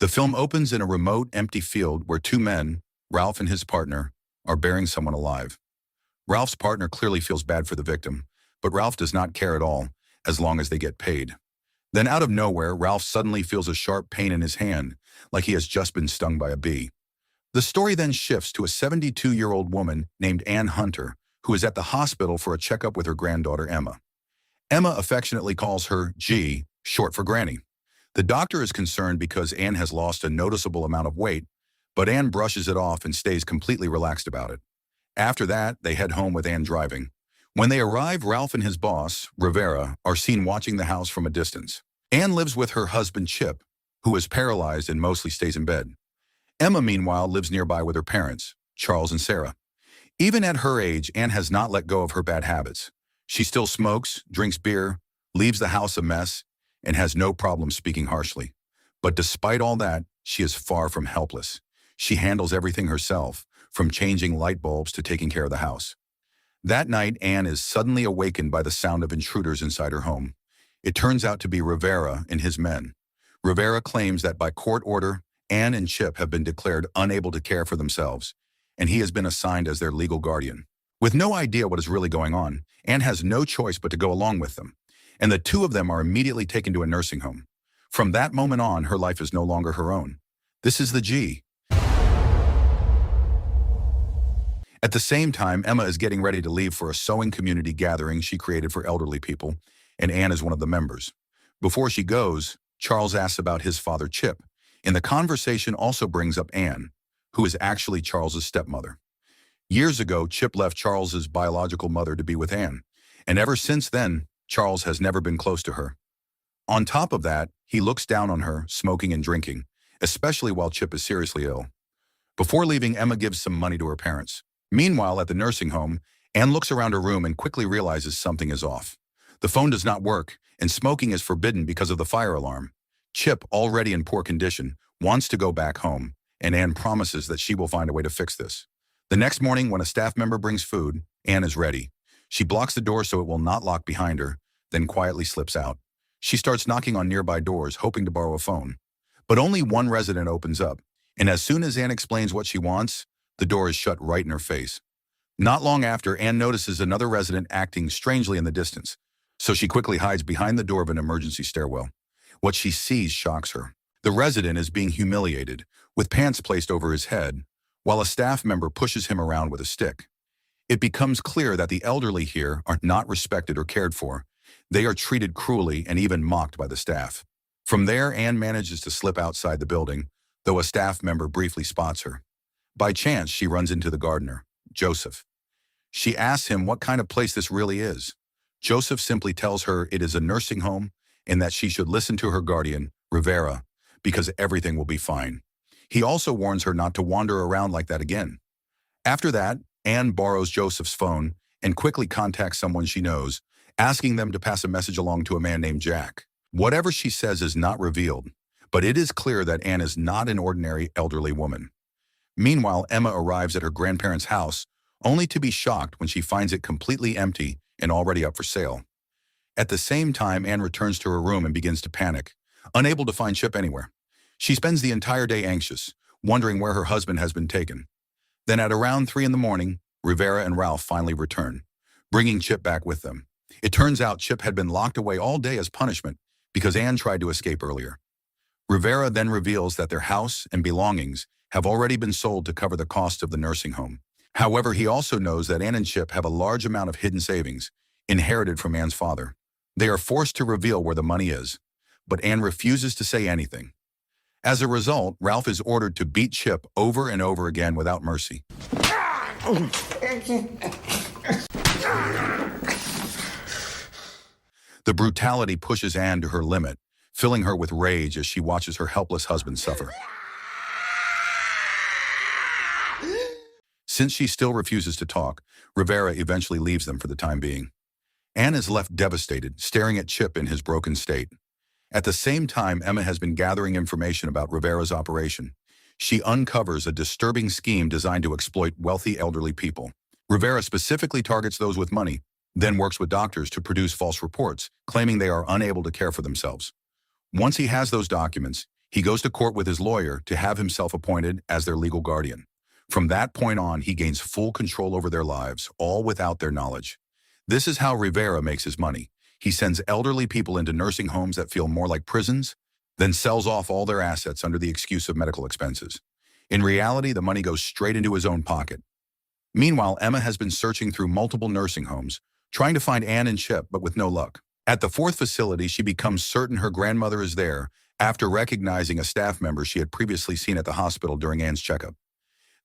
The film opens in a remote, empty field where two men, Ralph and his partner, are burying someone alive. Ralph's partner clearly feels bad for the victim, but Ralph does not care at all as long as they get paid. Then out of nowhere, Ralph suddenly feels a sharp pain in his hand, like he has just been stung by a bee. The story then shifts to a 72-year-old woman named Ann Hunter, who is at the hospital for a checkup with her granddaughter Emma. Emma affectionately calls her G, short for Granny. The doctor is concerned because Ann has lost a noticeable amount of weight, but Ann brushes it off and stays completely relaxed about it. After that, they head home with Ann driving. When they arrive, Ralph and his boss, Rivera, are seen watching the house from a distance. Ann lives with her husband Chip, who is paralyzed and mostly stays in bed. Emma, meanwhile, lives nearby with her parents, Charles and Sarah. Even at her age, Ann has not let go of her bad habits. She still smokes, drinks beer, leaves the house a mess, and has no problem speaking harshly. But despite all that, she is far from helpless. She handles everything herself, from changing light bulbs to taking care of the house. That night, Ann is suddenly awakened by the sound of intruders inside her home. It turns out to be Rivera and his men. Rivera claims that by court order, Ann and Chip have been declared unable to care for themselves, and he has been assigned as their legal guardian. With no idea what is really going on, Ann has no choice but to go along with them, and the two of them are immediately taken to a nursing home. From that moment on, her life is no longer her own. This is the G. At the same time, Emma is getting ready to leave for a sewing community gathering she created for elderly people, and Ann is one of the members. Before she goes, Charles asks about his father, Chip, and the conversation also brings up Ann, who is actually Charles's stepmother. Years ago, Chip left Charles's biological mother to be with Ann, and ever since then, Charles has never been close to her. On top of that, he looks down on her, smoking and drinking, especially while Chip is seriously ill. Before leaving, Emma gives some money to her parents. Meanwhile, at the nursing home, Ann looks around her room and quickly realizes something is off. The phone does not work, and smoking is forbidden because of the fire alarm. Chip, already in poor condition, wants to go back home, and Ann promises that she will find a way to fix this. The next morning, when a staff member brings food, Ann is ready. She blocks the door so it will not lock behind her, then quietly slips out. She starts knocking on nearby doors, hoping to borrow a phone. But only one resident opens up, and as soon as Ann explains what she wants, the door is shut right in her face. Not long after, Ann notices another resident acting strangely in the distance, so she quickly hides behind the door of an emergency stairwell. What she sees shocks her. The resident is being humiliated, with pants placed over his head, while a staff member pushes him around with a stick. It becomes clear that the elderly here are not respected or cared for. They are treated cruelly and even mocked by the staff. From there, Ann manages to slip outside the building, though a staff member briefly spots her. By chance, she runs into the gardener, Joseph. She asks him what kind of place this really is. Joseph simply tells her it is a nursing home and that she should listen to her guardian, Rivera, because everything will be fine. He also warns her not to wander around like that again. After that, Ann borrows Joseph's phone and quickly contacts someone she knows, asking them to pass a message along to a man named Jack. Whatever she says is not revealed, but it is clear that Ann is not an ordinary elderly woman. Meanwhile, Emma arrives at her grandparents' house, only to be shocked when she finds it completely empty and already up for sale. At the same time, Ann returns to her room and begins to panic, unable to find Chip anywhere. She spends the entire day anxious, wondering where her husband has been taken. Then at around 3 in the morning, Rivera and Ralph finally return, bringing Chip back with them. It turns out Chip had been locked away all day as punishment because Ann tried to escape earlier. Rivera then reveals that their house and belongings have already been sold to cover the cost of the nursing home. However, he also knows that Ann and Chip have a large amount of hidden savings, inherited from Ann's father. They are forced to reveal where the money is, but Ann refuses to say anything. As a result, Ralph is ordered to beat Chip over and over again without mercy. The brutality pushes Ann to her limit, filling her with rage as she watches her helpless husband suffer. Since she still refuses to talk, Rivera eventually leaves them for the time being. Ann is left devastated, staring at Chip in his broken state. At the same time, Emma has been gathering information about Rivera's operation. She uncovers a disturbing scheme designed to exploit wealthy elderly people. Rivera specifically targets those with money, then works with doctors to produce false reports, claiming they are unable to care for themselves. Once he has those documents, He goes to court with his lawyer to have himself appointed as their legal guardian. From that point on, he gains full control over their lives, all without their knowledge. This is how Rivera makes his money. He sends elderly people into nursing homes that feel more like prisons, then sells off all their assets under the excuse of medical expenses. In reality, the money goes straight into his own pocket. Meanwhile, Emma has been searching through multiple nursing homes, trying to find Anne and Chip, but with no luck. At the fourth facility, she becomes certain her grandmother is there after recognizing a staff member she had previously seen at the hospital during Anne's checkup.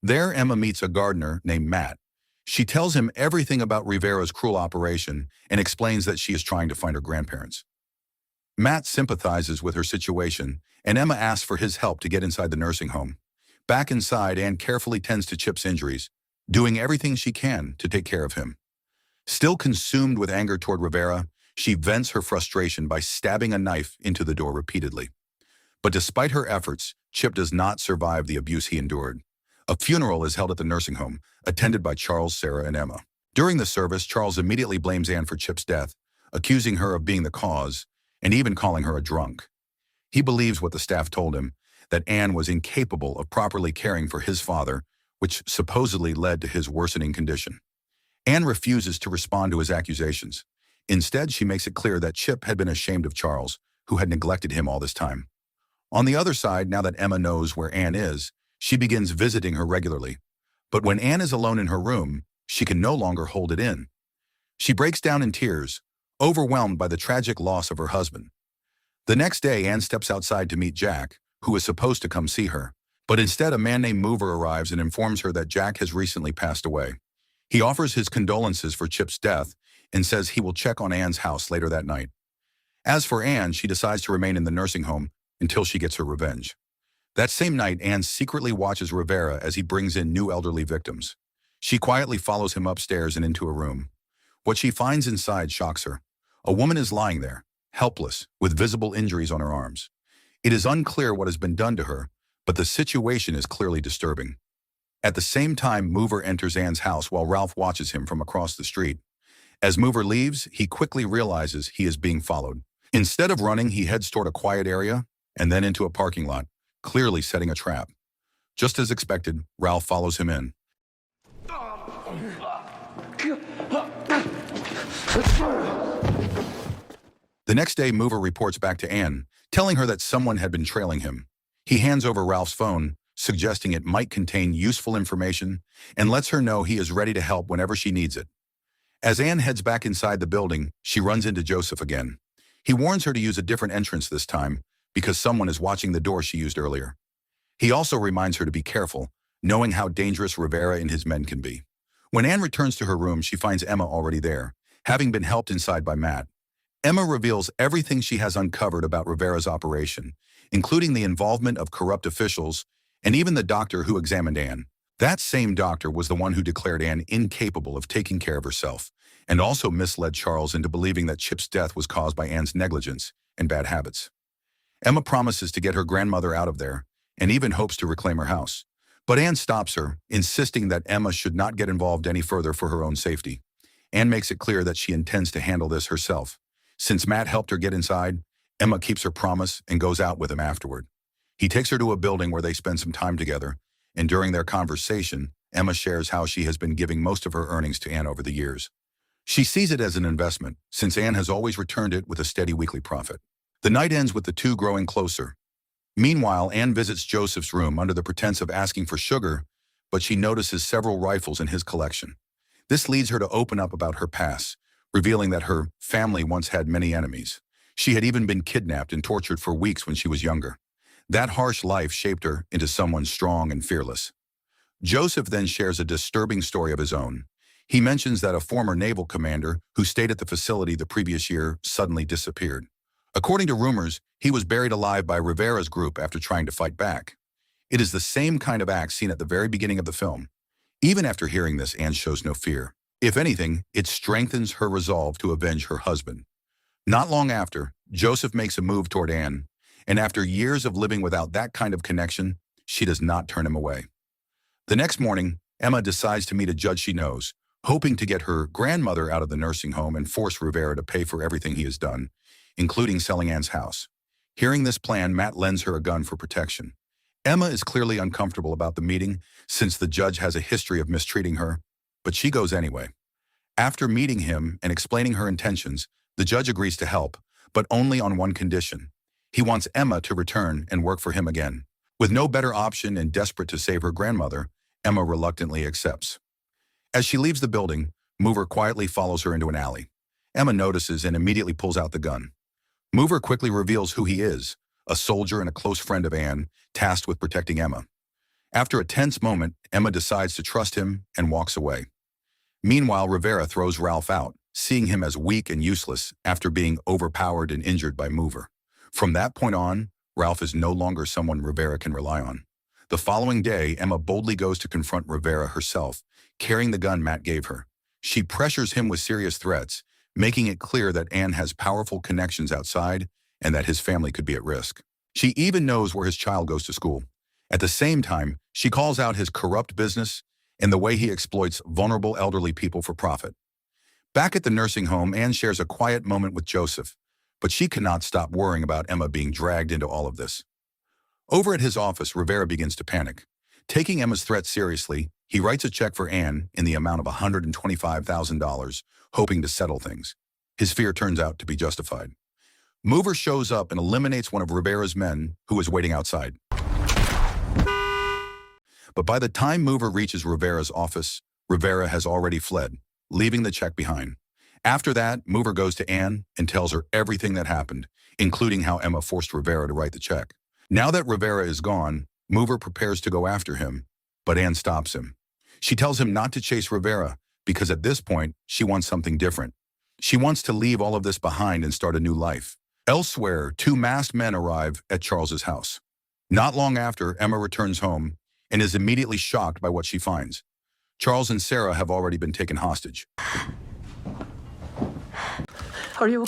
There, Emma meets a gardener named Matt. She tells him everything about Rivera's cruel operation and explains that she is trying to find her grandparents. Matt sympathizes with her situation, and Emma asks for his help to get inside the nursing home. Back inside, Anne carefully tends to Chip's injuries, doing everything she can to take care of him. Still consumed with anger toward Rivera, she vents her frustration by stabbing a knife into the door repeatedly. But despite her efforts, Chip does not survive the abuse he endured. A funeral is held at the nursing home, attended by Charles, Sarah, and Emma. During the service, Charles immediately blames Anne for Chip's death, accusing her of being the cause, and even calling her a drunk. He believes what the staff told him, that Anne was incapable of properly caring for his father, which supposedly led to his worsening condition. Anne refuses to respond to his accusations. Instead, she makes it clear that Chip had been ashamed of Charles, who had neglected him all this time. On the other side, now that Emma knows where Anne is, she begins visiting her regularly. But when Anne is alone in her room, she can no longer hold it in. She breaks down in tears, overwhelmed by the tragic loss of her husband. The next day, Anne steps outside to meet Jack, who is supposed to come see her. But instead, a man named Mover arrives and informs her that Jack has recently passed away. He offers his condolences for Chip's death and says he will check on Anne's house later that night. As for Anne, she decides to remain in the nursing home until she gets her revenge. That same night, Anne secretly watches Rivera as he brings in new elderly victims. She quietly follows him upstairs and into a room. What she finds inside shocks her. A woman is lying there, helpless, with visible injuries on her arms. It is unclear what has been done to her, but the situation is clearly disturbing. At the same time, Mover enters Anne's house while Ralph watches him from across the street. As Mover leaves, he quickly realizes he is being followed. Instead of running, he heads toward a quiet area and then into a parking lot, clearly setting a trap. Just as expected, Ralph follows him in. The next day, Mover reports back to Anne, telling her that someone had been trailing him. He hands over Ralph's phone, suggesting it might contain useful information, and lets her know he is ready to help whenever she needs it. As Anne heads back inside the building, she runs into Joseph again. He warns her to use a different entrance this time, because someone is watching the door she used earlier. He also reminds her to be careful, knowing how dangerous Rivera and his men can be. When Anne returns to her room, she finds Emma already there, having been helped inside by Matt. Emma reveals everything she has uncovered about Rivera's operation, including the involvement of corrupt officials and even the doctor who examined Anne. That same doctor was the one who declared Anne incapable of taking care of herself, and also misled Charles into believing that Chip's death was caused by Anne's negligence and bad habits. Emma promises to get her grandmother out of there, and even hopes to reclaim her house. But Anne stops her, insisting that Emma should not get involved any further for her own safety. Anne makes it clear that she intends to handle this herself. Since Matt helped her get inside, Emma keeps her promise and goes out with him afterward. He takes her to a building where they spend some time together, and during their conversation, Emma shares how she has been giving most of her earnings to Anne over the years. She sees it as an investment, since Anne has always returned it with a steady weekly profit. The night ends with the two growing closer. Meanwhile, Anne visits Joseph's room under the pretense of asking for sugar, but she notices several rifles in his collection. This leads her to open up about her past, revealing that her family once had many enemies. She had even been kidnapped and tortured for weeks when she was younger. That harsh life shaped her into someone strong and fearless. Joseph then shares a disturbing story of his own. He mentions that a former naval commander who stayed at the facility the previous year suddenly disappeared. According to rumors, he was buried alive by Rivera's group after trying to fight back. It is the same kind of act seen at the very beginning of the film. Even after hearing this, Anne shows no fear. If anything, it strengthens her resolve to avenge her husband. Not long after, Joseph makes a move toward Anne, and after years of living without that kind of connection, she does not turn him away. The next morning, Emma decides to meet a judge she knows, hoping to get her grandmother out of the nursing home and force Rivera to pay for everything he has done, including selling Anne's house. Hearing this plan, Matt lends her a gun for protection. Emma is clearly uncomfortable about the meeting since the judge has a history of mistreating her, but she goes anyway. After meeting him and explaining her intentions, the judge agrees to help, but only on one condition. He wants Emma to return and work for him again. With no better option and desperate to save her grandmother, Emma reluctantly accepts. As she leaves the building, Mover quietly follows her into an alley. Emma notices and immediately pulls out the gun. Mover quickly reveals who he is, a soldier and a close friend of Anne, tasked with protecting Emma. After a tense moment, Emma decides to trust him and walks away. Meanwhile, Rivera throws Ralph out, seeing him as weak and useless after being overpowered and injured by Mover. From that point on, Ralph is no longer someone Rivera can rely on. The following day, Emma boldly goes to confront Rivera herself, carrying the gun Matt gave her. She pressures him with serious threats, making it clear that Anne has powerful connections outside and that his family could be at risk. She even knows where his child goes to school. At the same time, she calls out his corrupt business and the way he exploits vulnerable elderly people for profit. Back at the nursing home, Anne shares a quiet moment with Joseph, but she cannot stop worrying about Emma being dragged into all of this. Over at his office, Rivera begins to panic. Taking Emma's threat seriously, he writes a check for Anne in the amount of $125,000, hoping to settle things. His fear turns out to be justified. Mover shows up and eliminates one of Rivera's men who was waiting outside. But by the time Mover reaches Rivera's office, Rivera has already fled, leaving the check behind. After that, Mover goes to Anne and tells her everything that happened, including how Emma forced Rivera to write the check. Now that Rivera is gone, Mover prepares to go after him, but Anne stops him. She tells him not to chase Rivera because at this point, she wants something different. She wants to leave all of this behind and start a new life. Elsewhere, two masked men arrive at Charles's house. Not long after, Emma returns home and is immediately shocked by what she finds. Charles and Sarah have already been taken hostage. Are you?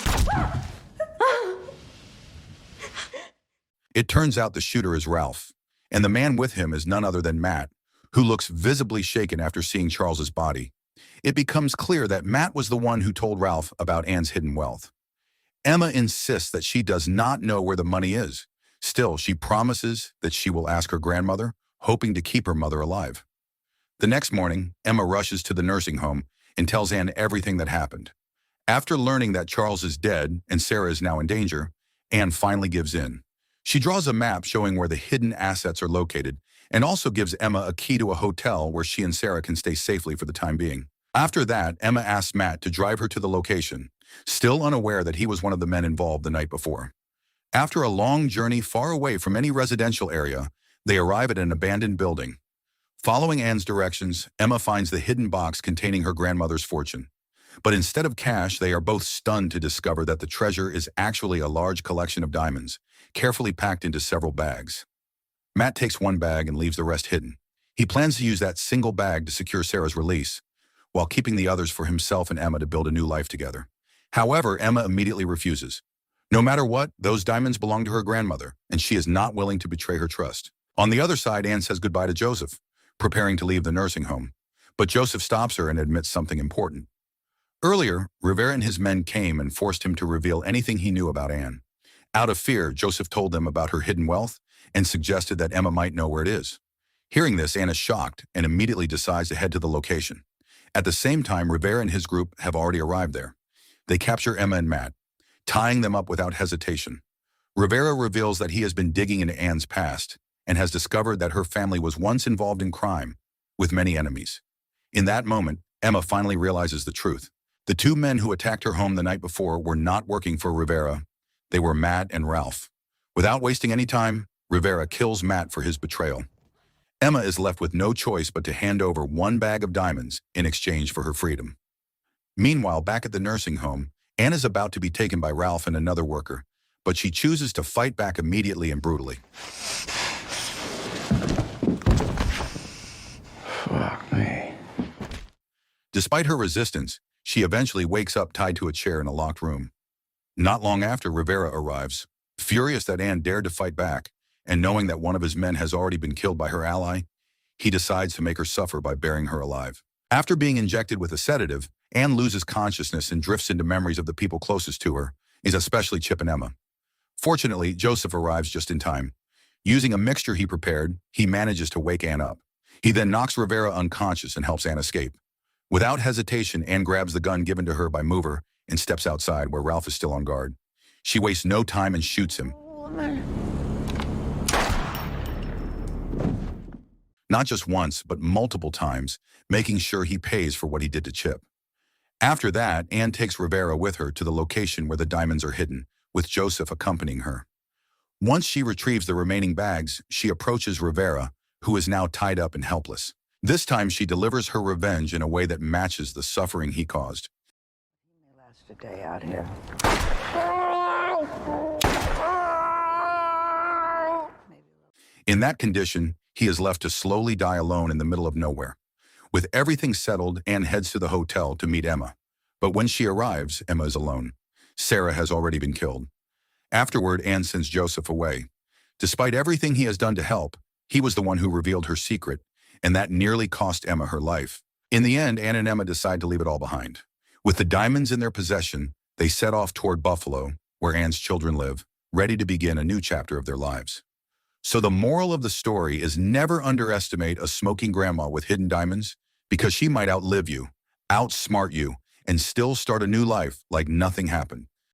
It turns out the shooter is Ralph, and the man with him is none other than Matt, who looks visibly shaken after seeing Charles's body. It becomes clear that Matt was the one who told Ralph about Anne's hidden wealth. Emma insists that she does not know where the money is. Still, she promises that she will ask her grandmother, hoping to keep her mother alive. The next morning, Emma rushes to the nursing home and tells Anne everything that happened. After learning that Charles is dead and Sarah is now in danger, Anne finally gives in. She draws a map showing where the hidden assets are located and also gives Emma a key to a hotel where she and Sarah can stay safely for the time being. After that, Emma asks Matt to drive her to the location, still unaware that he was one of the men involved the night before. After a long journey far away from any residential area, they arrive at an abandoned building. Following Anne's directions, Emma finds the hidden box containing her grandmother's fortune. But instead of cash, they are both stunned to discover that the treasure is actually a large collection of diamonds, carefully packed into several bags. Matt takes one bag and leaves the rest hidden. He plans to use that single bag to secure Sarah's release, while keeping the others for himself and Emma to build a new life together. However, Emma immediately refuses. No matter what, those diamonds belong to her grandmother, and she is not willing to betray her trust. On the other side, Anne says goodbye to Joseph, preparing to leave the nursing home. But Joseph stops her and admits something important. Earlier, Rivera and his men came and forced him to reveal anything he knew about Anne. Out of fear, Joseph told them about her hidden wealth and suggested that Emma might know where it is. Hearing this, Anne is shocked and immediately decides to head to the location. At the same time, Rivera and his group have already arrived there. They capture Emma and Matt, tying them up without hesitation. Rivera reveals that he has been digging into Anne's past and has discovered that her family was once involved in crime, with many enemies. In that moment, Emma finally realizes the truth. The two men who attacked her home the night before were not working for Rivera. They were Matt and Ralph. Without wasting any time, Rivera kills Matt for his betrayal. Emma is left with no choice but to hand over one bag of diamonds in exchange for her freedom. Meanwhile, back at the nursing home, Anne is about to be taken by Ralph and another worker, but she chooses to fight back immediately and brutally. Fuck me. Despite her resistance, she eventually wakes up tied to a chair in a locked room. Not long after, Rivera arrives. Furious that Anne dared to fight back, and knowing that one of his men has already been killed by her ally, he decides to make her suffer by burying her alive. After being injected with a sedative, Anne loses consciousness and drifts into memories of the people closest to her, especially Chip and Emma. Fortunately, Joseph arrives just in time. Using a mixture he prepared, he manages to wake Anne up. He then knocks Rivera unconscious and helps Anne escape. Without hesitation, Anne grabs the gun given to her by Mover and steps outside where Ralph is still on guard. She wastes no time and shoots him. Not just once, but multiple times, making sure he pays for what he did to Chip. After that, Anne takes Rivera with her to the location where the diamonds are hidden, with Joseph accompanying her. Once she retrieves the remaining bags, she approaches Rivera, who is now tied up and helpless. This time she delivers her revenge in a way that matches the suffering he caused. He may last a day out here. In that condition, he is left to slowly die alone in the middle of nowhere. With everything settled, Anne heads to the hotel to meet Emma. But when she arrives, Emma is alone. Sarah has already been killed. Afterward, Anne sends Joseph away. Despite everything he has done to help, he was the one who revealed her secret, and that nearly cost Emma her life. In the end, Anne and Emma decide to leave it all behind. With the diamonds in their possession, they set off toward Buffalo, where Anne's children live, ready to begin a new chapter of their lives. So the moral of the story is never underestimate a smoking grandma with hidden diamonds, because she might outlive you, outsmart you, and still start a new life like nothing happened.